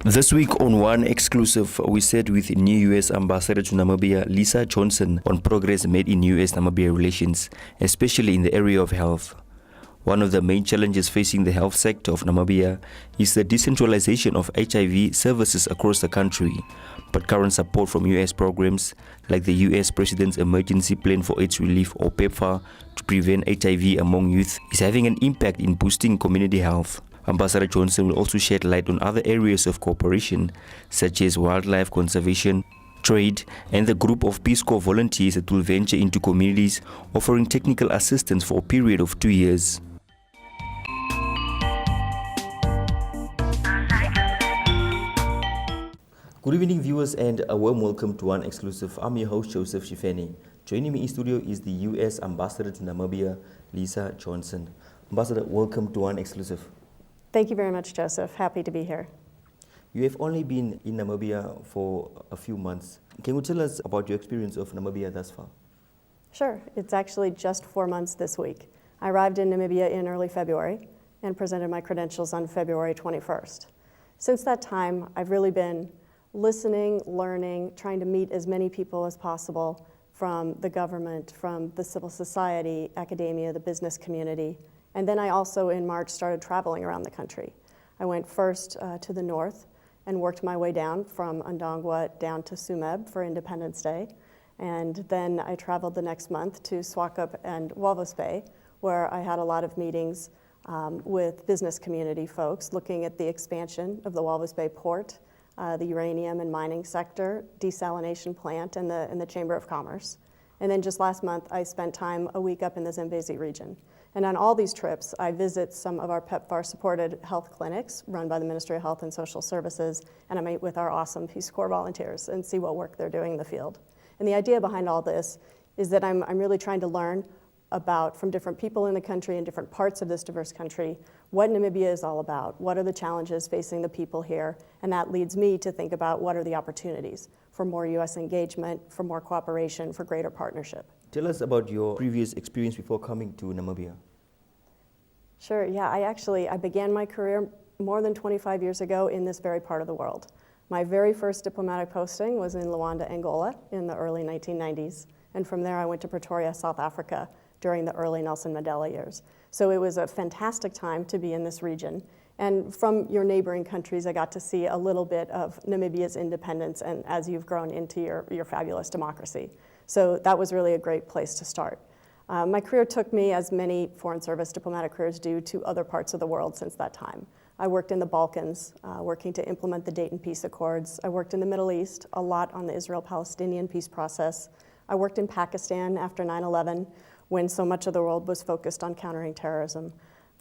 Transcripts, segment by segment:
This week on One Exclusive, we sat with new U.S. Ambassador to Namibia, Lisa Johnson, on progress made in U.S.-Namibia relations, especially in the area of health. One of the main challenges facing the health sector of Namibia is the decentralization of HIV services across the country. But current support from U.S. programs like the U.S. President's Emergency Plan for AIDS Relief or Pepfar to prevent HIV among youth is having an impact in boosting community health. Ambassador Johnson will also shed light on other areas of cooperation, such as wildlife conservation, trade, and the group of Peace Corps volunteers that will venture into communities offering technical assistance for a period of 2 years. Good evening, viewers, and a warm welcome to One Exclusive. I'm your host, Joseph Sheefeni. Joining me in studio is the U.S. Ambassador to Namibia, Lisa Johnson. Ambassador, welcome to One Exclusive. Thank you very much, Joseph. Happy to be here. You have only been in Namibia for a few months. Can you tell us about your experience of Namibia thus far? Sure. It's actually just 4 months this week. I arrived in Namibia in early February and presented my credentials on February 21st. Since that time, I've really been listening, learning, trying to meet as many people as possible from the government, from the civil society, academia, the business community. And then I also, in March, started traveling around the country. I went first to the north and worked my way down from Ndongwa down to Tsumeb for Independence Day. And then I traveled the next month to Swakop and Walvis Bay, where I had a lot of meetings with business community folks looking at the expansion of the Walvis Bay port, the uranium and mining sector, desalination plant, and the Chamber of Commerce. And then just last month, I spent a week up in the Zambezi region. And on all these trips, I visit some of our Pepfar-supported health clinics run by the Ministry of Health and Social Services, and I meet with our awesome Peace Corps volunteers and see what work they're doing in the field. And the idea behind all this is that I'm really trying to learn about, from different people in the country and different parts of this diverse country, what Namibia is all about, what are the challenges facing the people here, and that leads me to think about what are the opportunities for more U.S. engagement, for more cooperation, for greater partnership. Tell us about your previous experience before coming to Namibia. Sure, yeah, I began my career more than 25 years ago in this very part of the world. My very first diplomatic posting was in Luanda, Angola in the early 1990s. And from there I went to Pretoria, South Africa during the early Nelson Mandela years. So it was a fantastic time to be in this region. And from your neighboring countries, I got to see a little bit of Namibia's independence and as you've grown into your fabulous democracy. So that was really a great place to start. My career took me, as many Foreign Service diplomatic careers do, to other parts of the world since that time. I worked in the Balkans, working to implement the Dayton Peace Accords. I worked in the Middle East, a lot on the Israel-Palestinian peace process. I worked in Pakistan after 9/11, when so much of the world was focused on countering terrorism.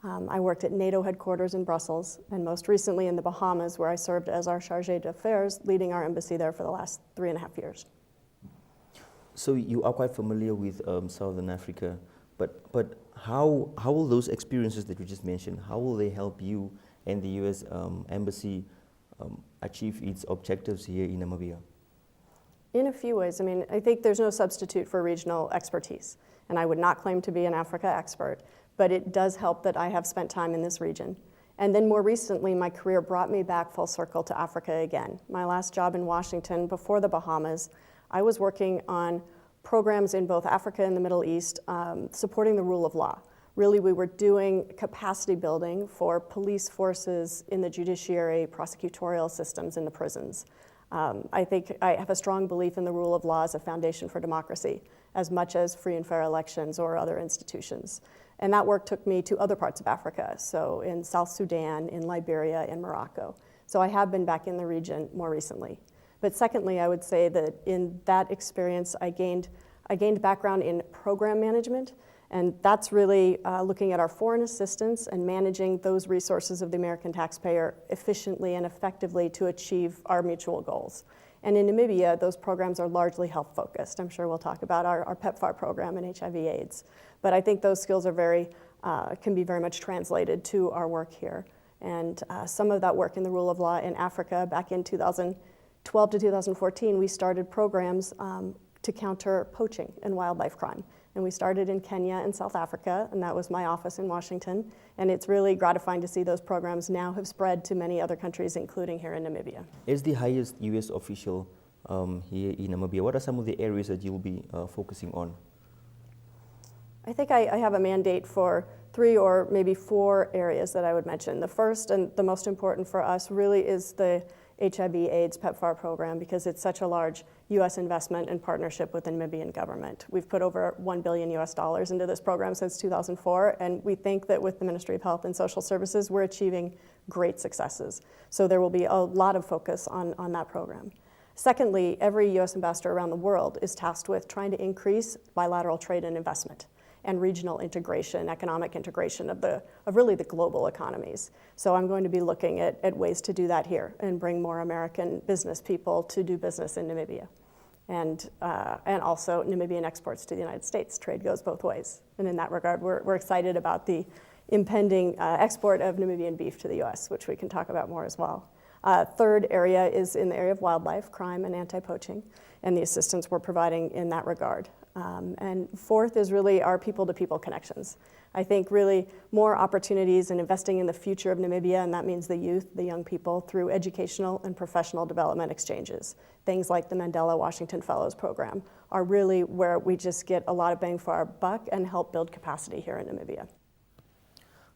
I worked at NATO headquarters in Brussels, and most recently in the Bahamas, where I served as our chargé d'affaires, leading our embassy there for the last 3.5 years. So you are quite familiar with Southern Africa, but how will those experiences that you just mentioned, how will they help you and the U.S. Embassy achieve its objectives here in Namibia? In a few ways. I mean, I think there's no substitute for regional expertise, and I would not claim to be an Africa expert, but it does help that I have spent time in this region. And then more recently, my career brought me back full circle to Africa again. My last job in Washington before the Bahamas, I was working on programs in both Africa and the Middle East supporting the rule of law. Really, we were doing capacity building for police forces in the judiciary, prosecutorial systems in the prisons. I think I have a strong belief in the rule of law as a foundation for democracy, as much as free and fair elections or other institutions. And that work took me to other parts of Africa, so in South Sudan, in Liberia, in Morocco. So I have been back in the region more recently. But secondly, I would say that in that experience, I gained background in program management, and that's really looking at our foreign assistance and managing those resources of the American taxpayer efficiently and effectively to achieve our mutual goals. And in Namibia, those programs are largely health-focused. I'm sure we'll talk about our Pepfar program and HIV/AIDS. But I think those skills are can be very much translated to our work here. And some of that work in the rule of law in Africa back in 2012 to 2014, we started programs to counter poaching and wildlife crime. And we started in Kenya and South Africa, and that was my office in Washington. And it's really gratifying to see those programs now have spread to many other countries, including here in Namibia. As the highest U.S. official here in Namibia, what are some of the areas that you'll be focusing on? I think I have a mandate for 3 or maybe 4 areas that I would mention. The first and the most important for us really is the HIV/AIDS Pepfar program, because it's such a large U.S. investment and partnership with the Namibian government. We've put over $1 billion into this program since 2004, and we think that with the Ministry of Health and Social Services, we're achieving great successes. So there will be a lot of focus on that program. Secondly, every U.S. ambassador around the world is tasked with trying to increase bilateral trade and investment and regional integration, economic integration of really the global economies. So I'm going to be looking at ways to do that here and bring more American business people to do business in Namibia. And also Namibian exports to the United States. Trade goes both ways. And in that regard, we're excited about the impending export of Namibian beef to the US, which we can talk about more as well. Third area is in the area of wildlife, crime, and anti-poaching, and the assistance we're providing in that regard. And fourth is really our people-to-people connections. I think really more opportunities in investing in the future of Namibia, and that means the youth, the young people, through educational and professional development exchanges. Things like the Mandela Washington Fellows Program are really where we just get a lot of bang for our buck and help build capacity here in Namibia.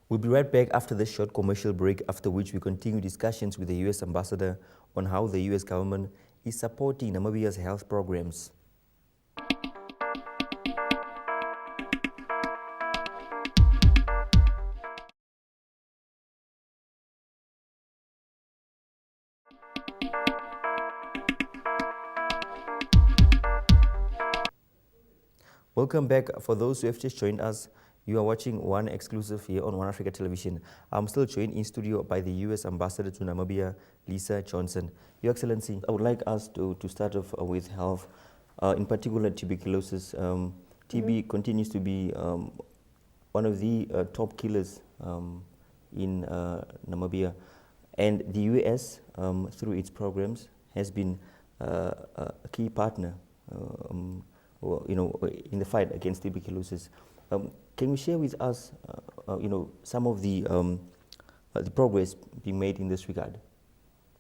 We'll be right back after this short commercial break, after which we continue discussions with the U.S. ambassador on how the U.S. government is supporting Namibia's health programs. Welcome back. For those who have just joined us, you are watching One Exclusive here on One Africa Television. I'm still joined in studio by the U.S. Ambassador to Namibia, Lisa Johnson. Your Excellency, I would like us to start off with health, in particular tuberculosis. TB continues to be one of the top killers in Namibia. And the U.S., through its programs, has been a key partner in the fight against tuberculosis. Can you share with us, some of the progress being made in this regard?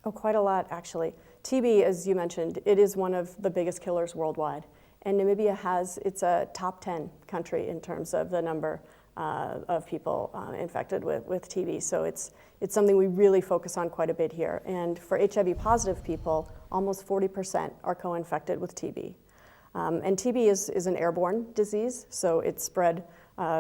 Oh, quite a lot, actually. TB, as you mentioned, it is one of the biggest killers worldwide. And Namibia it's a top 10 country in terms of the number of people infected with TB. So it's something we really focus on quite a bit here. And for HIV positive people, almost 40% are co-infected with TB. And TB is an airborne disease, so it's spread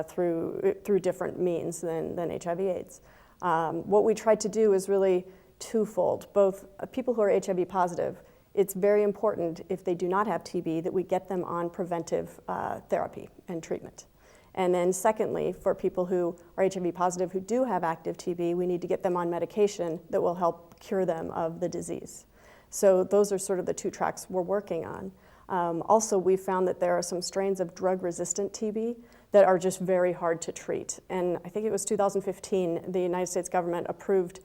through different means than HIV/AIDS. What we tried to do is really twofold. Both people who are HIV positive, it's very important if they do not have TB that we get them on preventive therapy and treatment. And then secondly, for people who are HIV positive who do have active TB, we need to get them on medication that will help cure them of the disease. So those are sort of the two tracks we're working on. Also, we found that there are some strains of drug-resistant TB that are just very hard to treat. And I think it was 2015, the United States government approved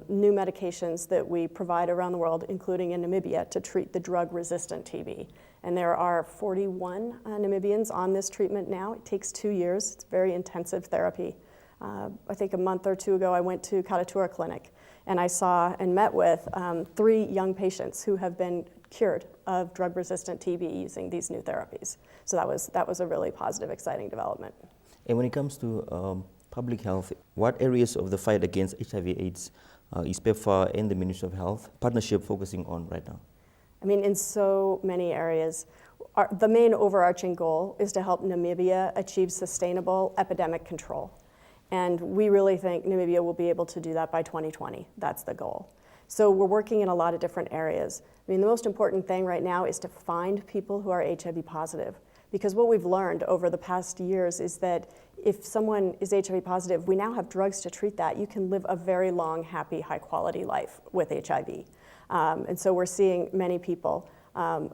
new medications that we provide around the world, including in Namibia, to treat the drug-resistant TB. And there are 41 Namibians on this treatment now. It takes 2 years. It's very intensive therapy. I think a month or 2 ago, I went to Katatura Clinic, and I saw and met with 3 young patients who have been cured of drug-resistant TB using these new therapies. So that was a really positive, exciting development. And when it comes to public health, what areas of the fight against HIV/AIDS is Pepfar and the Ministry of Health partnership focusing on right now? I mean, in so many areas. The main overarching goal is to help Namibia achieve sustainable epidemic control. And we really think Namibia will be able to do that by 2020. That's the goal. So we're working in a lot of different areas. I mean, the most important thing right now is to find people who are HIV positive. Because what we've learned over the past years is that if someone is HIV positive, we now have drugs to treat that. You can live a very long, happy, high-quality life with HIV. And so we're seeing many people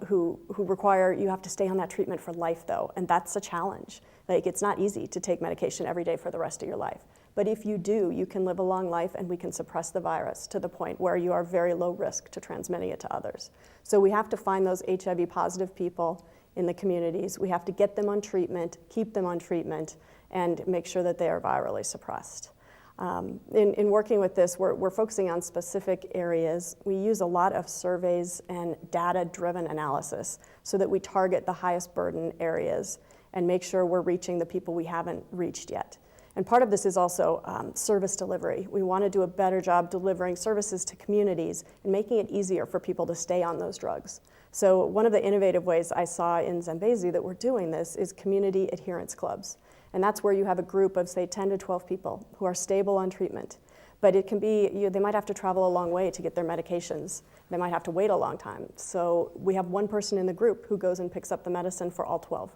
who require, you have to stay on that treatment for life, though, and that's a challenge. Like, it's not easy to take medication every day for the rest of your life. But if you do, you can live a long life and we can suppress the virus to the point where you are very low risk to transmitting it to others. So we have to find those HIV positive people in the communities. We have to get them on treatment, keep them on treatment, and make sure that they are virally suppressed. In working with this, we're focusing on specific areas. We use a lot of surveys and data-driven analysis so that we target the highest burden areas and make sure we're reaching the people we haven't reached yet. And part of this is also service delivery. We want to do a better job delivering services to communities and making it easier for people to stay on those drugs. So one of the innovative ways I saw in Zambezi that we're doing this is community adherence clubs. And that's where you have a group of, say, 10 to 12 people who are stable on treatment. But it can be, they might have to travel a long way to get their medications. They might have to wait a long time. So we have one person in the group who goes and picks up the medicine for all 12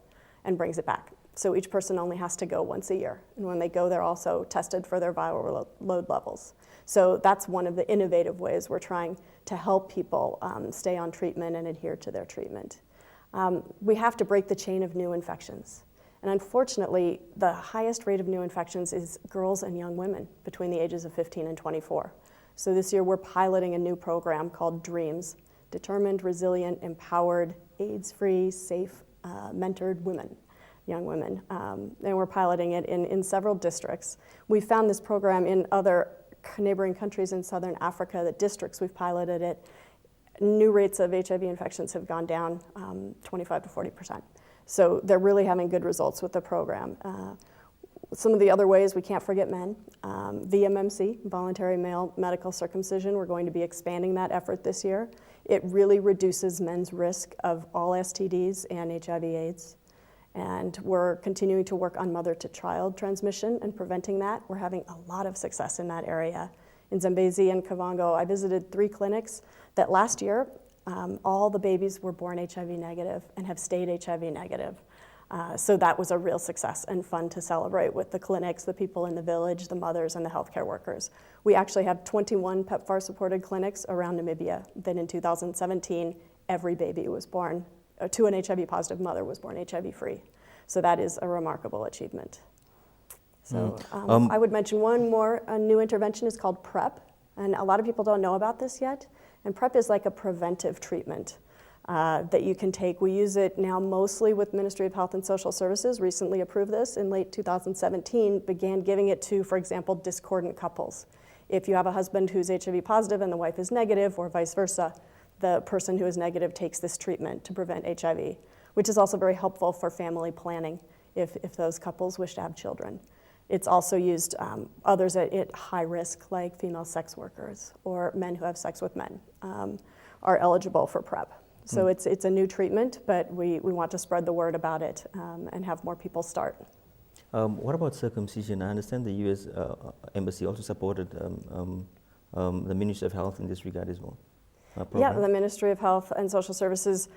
and brings it back. So each person only has to go once a year. And when they go, they're also tested for their viral load levels. So that's one of the innovative ways we're trying to help people stay on treatment and adhere to their treatment. We have to break the chain of new infections. And unfortunately, the highest rate of new infections is girls and young women between the ages of 15 and 24. So this year we're piloting a new program called DREAMS, Determined, Resilient, Empowered, AIDS-Free, Safe, Mentored Women, young women. And we're piloting it in several districts. We found this program in other neighboring countries in Southern Africa, the districts we've piloted it. New rates of HIV infections have gone down 25 to 40%. So they're really having good results with the program. Some of the other ways, we can't forget men. VMMC, voluntary male medical circumcision, we're going to be expanding that effort this year. It really reduces men's risk of all STDs and HIV/AIDS. And we're continuing to work on mother-to-child transmission and preventing that. We're having a lot of success in that area. In Zambezi and Kavango, I visited 3 clinics that last year, all the babies were born HIV negative and have stayed HIV negative. So that was a real success and fun to celebrate with the clinics, the people in the village, the mothers, and the healthcare workers. We actually have 21 Pepfar-supported clinics around Namibia. Then in 2017, every baby was born to an HIV-positive mother was born HIV-free. So that is a remarkable achievement. So I would mention one more new intervention is called PrEP. And a lot of people don't know about this yet. And PrEP is like a preventive treatment that you can take. We use it now mostly with Ministry of Health and Social Services, recently approved this in late 2017, began giving it to, for example, discordant couples. If you have a husband who's HIV positive and the wife is negative, or vice versa, the person who is negative takes this treatment to prevent HIV, which is also very helpful for family planning if those couples wish to have children. It's also used others at high risk, like female sex workers or men who have sex with men, are eligible for PrEP. So it's a new treatment, but we want to spread the word about it and have more people start. What about circumcision? I understand the U.S. Embassy also supported the Ministry of Health in this regard as well. Yeah, the Ministry of Health and Social Services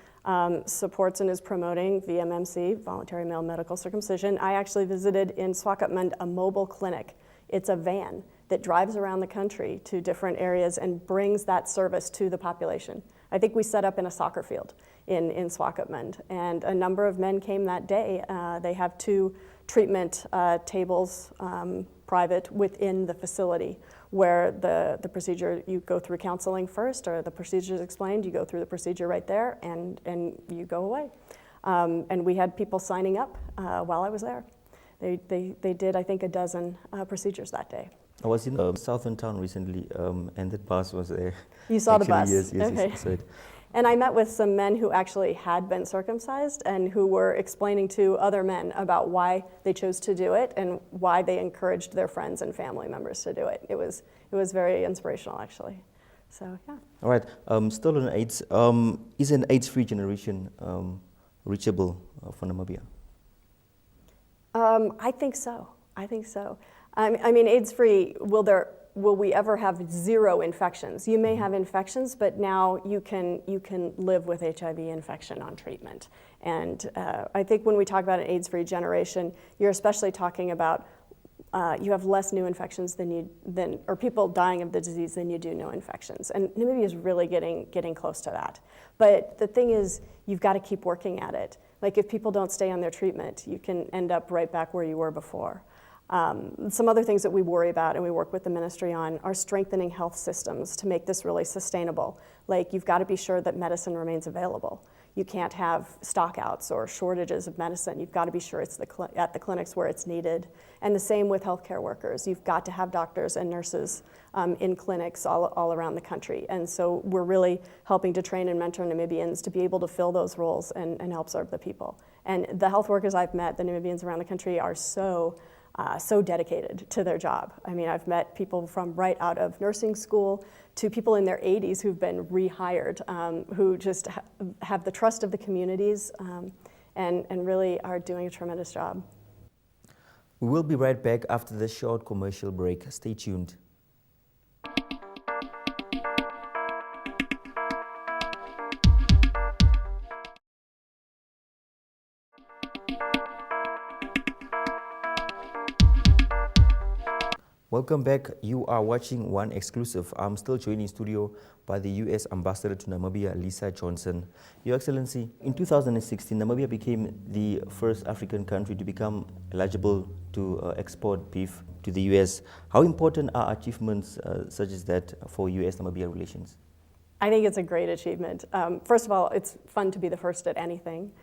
supports and is promoting VMMC, voluntary male medical circumcision. I actually visited in Swakopmund a mobile clinic. It's a van that drives around the country to different areas and brings that service to the population. I think we set up in a soccer field in Swakopmund, and a number of men came that day. They have 2 treatment tables, private, within the facility, where the procedure, you go through counseling first, or the procedure is explained, you go through the procedure right there, and you go away. And we had people signing up while I was there. They did, I think, a dozen procedures that day. I was in a southern town recently, and that bus was there. You saw the bus? Yes, Okay. Yes, I saw it. And I met with some men who actually had been circumcised and who were explaining to other men about why they chose to do it and why they encouraged their friends and family members to do it. It was very inspirational, actually. So, yeah. All right. Still on AIDS, is an AIDS-free generation reachable for Namibia? I think so. I mean, AIDS-free, will we ever have 0 infections? You may have infections, but now you can live with HIV infection on treatment. And I think when we talk about an AIDS-free generation, you're especially talking about you have less new infections or people dying of the disease than you do new infections. And Namibia is really getting close to that. But the thing is, you've got to keep working at it. Like if people don't stay on their treatment, you can end up right back where you were before. Some other things that we worry about and we work with the ministry on are strengthening health systems to make this really sustainable. Like, you've got to be sure that medicine remains available. You can't have stockouts or shortages of medicine. You've got to be sure it's at the clinics where it's needed. And the same with healthcare workers. You've got to have doctors and nurses in clinics all around the country. And so we're really helping to train and mentor Namibians to be able to fill those roles and help serve the people. And the health workers I've met, the Namibians around the country, are so dedicated to their job. I mean, I've met people from right out of nursing school to people in their 80s who've been rehired, who just have the trust of the communities and really are doing a tremendous job. We will be right back after this short commercial break. Stay tuned. Welcome back. You are watching One Exclusive. I'm still joined in studio by the U.S. Ambassador to Namibia, Lisa Johnson. Your Excellency, in 2016, Namibia became the first African country to become eligible to export beef to the U.S. How important are achievements such as that for U.S.-Namibia relations? I think it's a great achievement. First of all, it's fun to be the first at anything.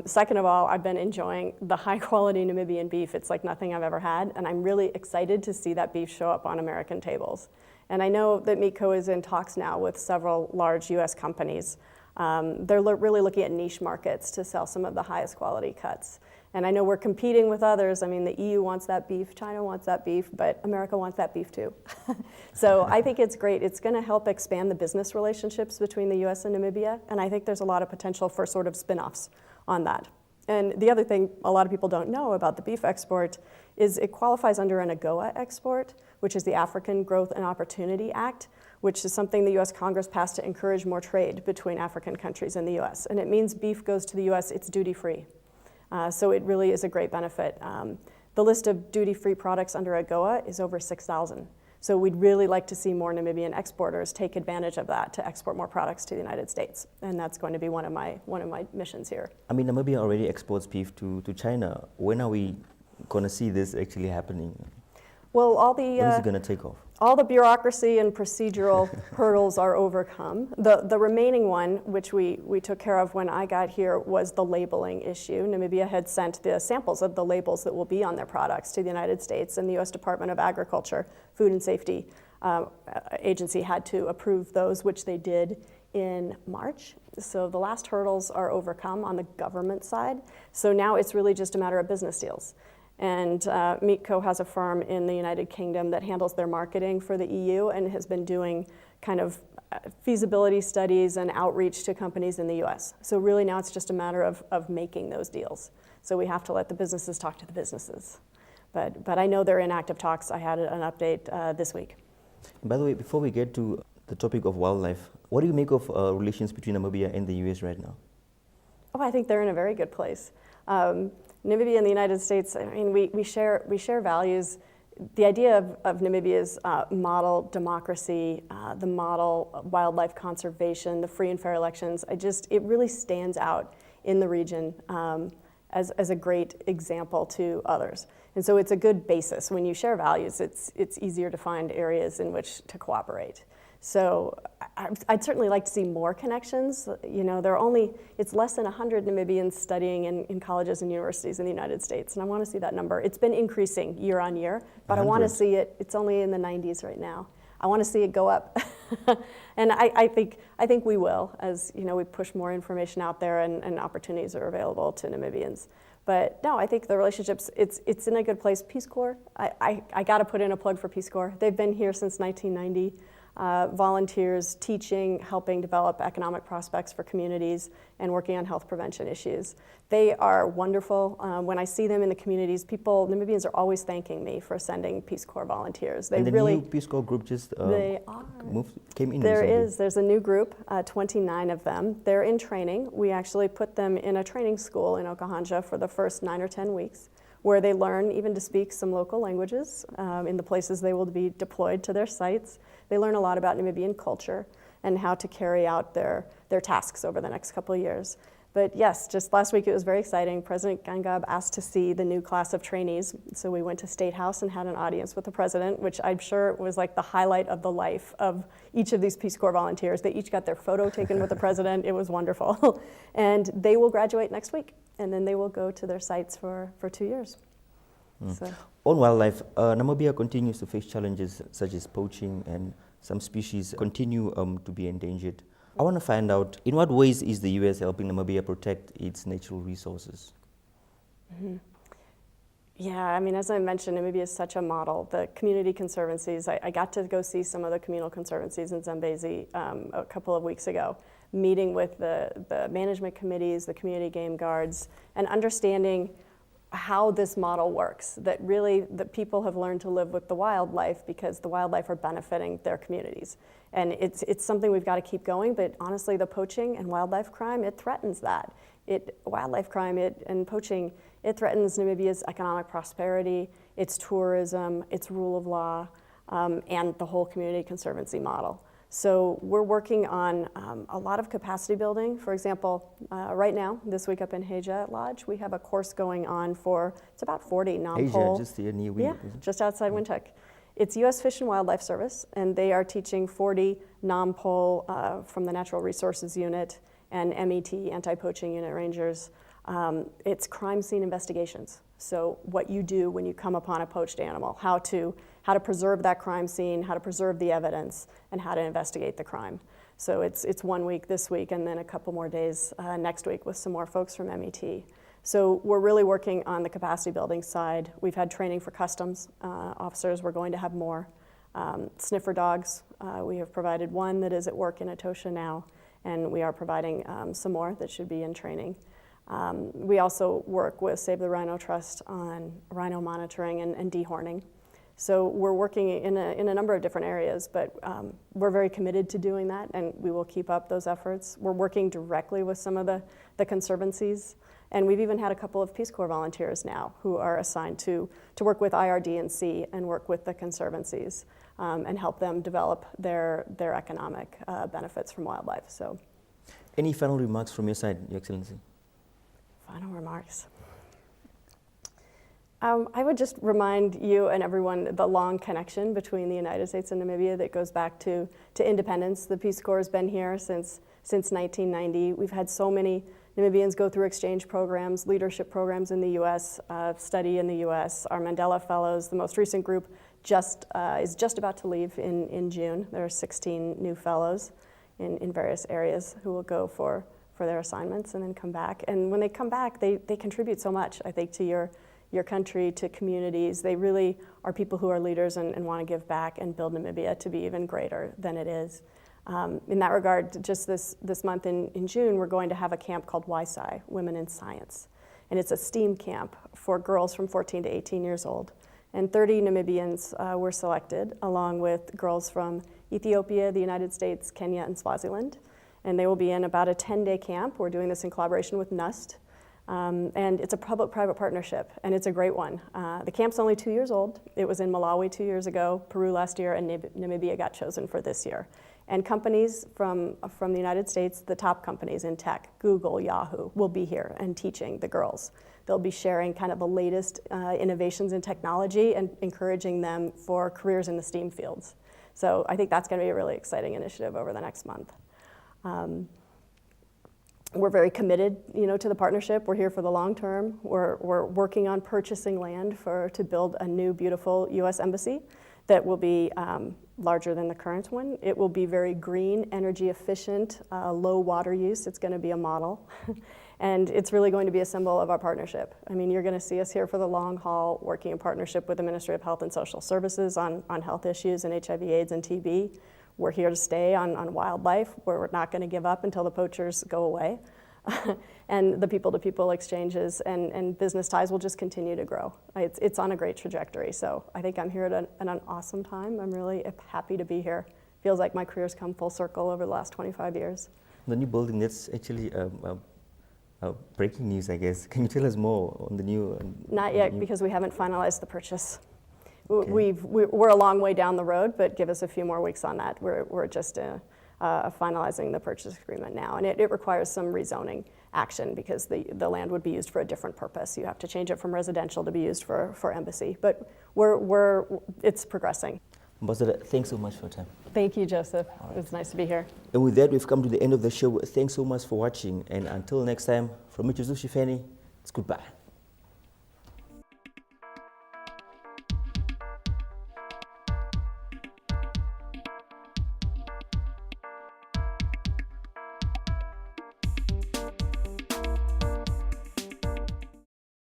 Second of all, I've been enjoying the high quality Namibian beef. It's like nothing I've ever had, and I'm really excited to see that beef show up on American tables. And I know that Meatco is in talks now with several large US companies. They're really looking at niche markets to sell some of the highest quality cuts. And I know we're competing with others. I mean, the EU wants that beef, China wants that beef, but America wants that beef too. So I think it's great. It's going to help expand the business relationships between the US and Namibia, and I think there's a lot of potential for sort of spin-offs on that. And the other thing a lot of people don't know about the beef export is it qualifies under an AGOA export, which is the African Growth and Opportunity Act, which is something the US Congress passed to encourage more trade between African countries and the US. And it means beef goes to the US, it's duty-free. So it really is a great benefit. The list of duty-free products under AGOA is over 6,000. So we'd really like to see more Namibian exporters take advantage of that to export more products to the United States. And that's going to be one of my missions here. I mean, Namibia already exports beef to China. When are we going to see this actually happening? Well, when is it going to take off? All the bureaucracy and procedural hurdles are overcome. The remaining one, which we took care of when I got here, was the labeling issue. Namibia had sent the samples of the labels that will be on their products to the United States, and the US Department of Agriculture, Food and Safety Agency had to approve those, which they did in March. So the last hurdles are overcome on the government side. So now it's really just a matter of business deals. And Meatco has a firm in the United Kingdom that handles their marketing for the EU and has been doing kind of feasibility studies and outreach to companies in the US. So really now it's just a matter of making those deals. So we have to let the businesses talk to the businesses. But I know they're in active talks. I had an update this week. And by the way, before we get to the topic of wildlife, what do you make of relations between Namibia and the US right now? Oh, I think they're in a very good place. Namibia and the United States, I mean, we share values. The idea of Namibia's model democracy, the model wildlife conservation, the free and fair elections, it really stands out in the region as a great example to others. And so it's a good basis. When you share values, it's easier to find areas in which to cooperate. So I'd certainly like to see more connections. You know, it's less than 100 Namibians studying in colleges and universities in the United States, and I want to see that number. It's been increasing year on year, but 100. I want to see it's only in the 90s right now. I want to see it go up. And I think we will, as you know, we push more information out there and opportunities are available to Namibians. But no, I think the relationships, it's in a good place. Peace Corps, I got to put in a plug for Peace Corps. They've been here since 1990. Volunteers teaching, helping develop economic prospects for communities, and working on health prevention issues. They are wonderful. When I see them in the communities, Namibians are always thanking me for sending Peace Corps volunteers. And the new Peace Corps group just came in recently. There's a new group, 29 of them. They're in training. We actually put them in a training school in Okahanja for the first 9 or 10 weeks, where they learn even to speak some local languages in the places they will be deployed to their sites. They learn a lot about Namibian culture and how to carry out their tasks over the next couple of years. But yes, just last week it was very exciting. President Gangab asked to see the new class of trainees. So we went to State House and had an audience with the president, which I'm sure was like the highlight of the life of each of these Peace Corps volunteers. They each got their photo taken with the president. It was wonderful. And they will graduate next week, and then they will go to their sites for 2 years. So. On wildlife, Namibia continues to face challenges such as poaching, and some species continue to be endangered. I want to find out, in what ways is the U.S. helping Namibia protect its natural resources? Mm-hmm. Yeah, I mean, as I mentioned, Namibia is such a model. The community conservancies, I got to go see some of the communal conservancies in Zambezi a couple of weeks ago, meeting with the management committees, the community game guards, and understanding how this model works, that really the people have learned to live with the wildlife because the wildlife are benefiting their communities. And it's something we've got to keep going, but honestly, the poaching and wildlife crime, it threatens that. Wildlife crime and poaching, it threatens Namibia's economic prosperity, its tourism, its rule of law, and the whole community conservancy model. So we're working on a lot of capacity building. For example, right now, this week up in Heja Lodge, we have a course going on for, it's about 40 non-pole. Heja, just here near Yeah, just outside Windhoek. It's U.S. Fish and Wildlife Service, and they are teaching 40 non-pole from the Natural Resources Unit and MET, Anti-Poaching Unit Rangers. It's crime scene investigations. So what you do when you come upon a poached animal, how to preserve that crime scene, how to preserve the evidence, and how to investigate the crime. So it's 1 week this week, and then a couple more days next week with some more folks from MET. So we're really working on the capacity building side. We've had training for customs officers. We're going to have more. Sniffer dogs, we have provided one that is at work in Etosha now, and we are providing some more that should be in training. We also work with Save the Rhino Trust on rhino monitoring and dehorning. So we're working in a number of different areas, but we're very committed to doing that, and we will keep up those efforts. We're working directly with some of the conservancies, and we've even had a couple of Peace Corps volunteers now who are assigned to work with IRD&C and work with the conservancies and help them develop their economic benefits from wildlife. So, any final remarks from your side, Your Excellency? Final remarks. I would just remind you and everyone the long connection between the United States and Namibia that goes back to independence. The Peace Corps has been here since 1990. We've had so many Namibians go through exchange programs, leadership programs in the U.S., study in the U.S. Our Mandela Fellows, the most recent group, is just about to leave in June. There are 16 new fellows in various areas who will go for their assignments and then come back. And when they come back, they contribute so much, I think, to your country, to communities. They really are people who are leaders and want to give back and build Namibia to be even greater than it is. In that regard, just this month in June, we're going to have a camp called YSI, Women in Science. And it's a STEAM camp for girls from 14 to 18 years old. And 30 Namibians were selected, along with girls from Ethiopia, the United States, Kenya, and Swaziland. And they will be in about a 10-day camp. We're doing this in collaboration with NUST. And it's a public-private partnership, and it's a great one. The camp's only 2 years old. It was in Malawi 2 years ago, Peru last year, and Namibia got chosen for this year. And companies from the United States, the top companies in tech, Google, Yahoo, will be here and teaching the girls. They'll be sharing kind of the latest innovations in technology and encouraging them for careers in the STEAM fields. So I think that's going to be a really exciting initiative over the next month. We're very committed, to the partnership. We're here for the long term. We're working on purchasing land to build a new, beautiful U.S. embassy that will be larger than the current one. It will be very green, energy efficient, low water use. It's going to be a model. And it's really going to be a symbol of our partnership. I mean, you're going to see us here for the long haul, working in partnership with the Ministry of Health and Social Services on health issues and HIV, AIDS, and TB. We're here to stay on wildlife, where we're not going to give up until the poachers go away. And the people-to-people exchanges and business ties will just continue to grow. It's on a great trajectory. So I think I'm here at an awesome time. I'm really happy to be here. Feels like my career's come full circle over the last 25 years. The new building, that's actually breaking news, I guess. Can you tell us more on the new? Not yet, because we haven't finalized the purchase. Okay. We're a long way down the road, but give us a few more weeks on that. We're just finalizing the purchase agreement now, and it requires some rezoning action because the land would be used for a different purpose. You have to change it from residential to be used for embassy. But it's progressing. Ambassador, thanks so much for your time. Thank you, Joseph. It was nice to be here. And with that, we've come to the end of the show. Thanks so much for watching. And until next time, from me, Joseph Sheefeni, it's goodbye.